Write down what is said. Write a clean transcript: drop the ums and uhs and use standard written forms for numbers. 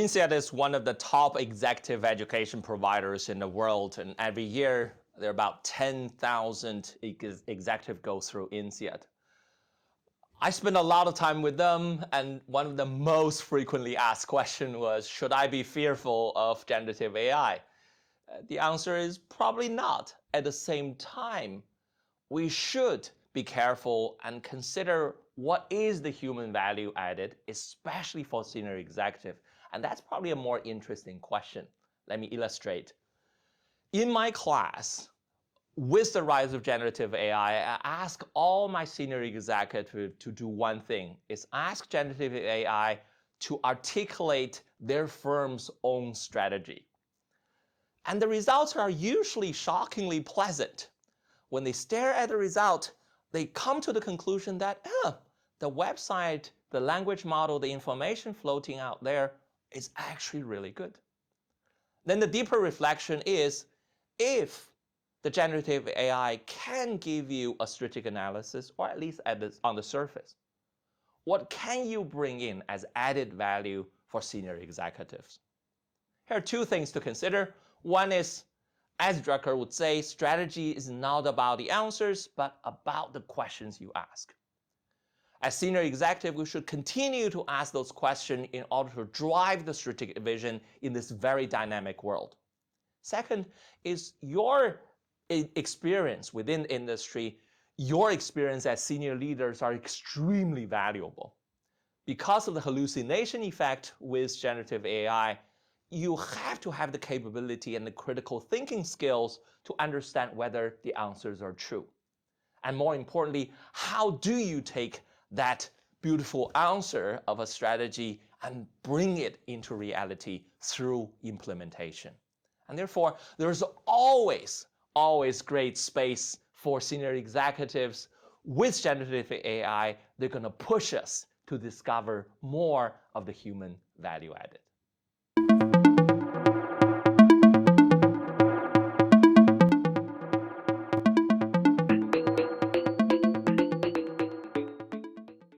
INSEAD is one of the top executive education providers in the world, and every year there are about 10,000 executives go through INSEAD. I spend a lot of time with them, and one of the most frequently asked questions was, should I be fearful of generative AI? The answer is probably not. At the same time, we should be careful and consider what is the human value added, especially for senior executive. And that's probably a more interesting question. Let me illustrate. In my class, with the rise of generative AI, I ask all my senior executives to do one thing, is ask generative AI to articulate their firm's own strategy. And the results are usually shockingly pleasant. When they stare at the result, they come to the conclusion that the website, the language model, the information floating out there is actually really good. Then the deeper reflection is, if the generative AI can give you a strategic analysis, or at least on the surface, what can you bring in as added value for senior executives? Here are two things to consider. One is, as Drucker would say, strategy is not about the answers, but about the questions you ask. As senior executive, we should continue to ask those questions in order to drive the strategic vision in this very dynamic world. Second is your experience within industry. Your experience as senior leaders are extremely valuable. Because of the hallucination effect with generative AI, you have to have the capability and the critical thinking skills to understand whether the answers are true. And more importantly, how do you take that beautiful answer of a strategy and bring it into reality through implementation? And therefore, there's always great space for senior executives. With generative AI, they're going to push us to discover more of the human value added.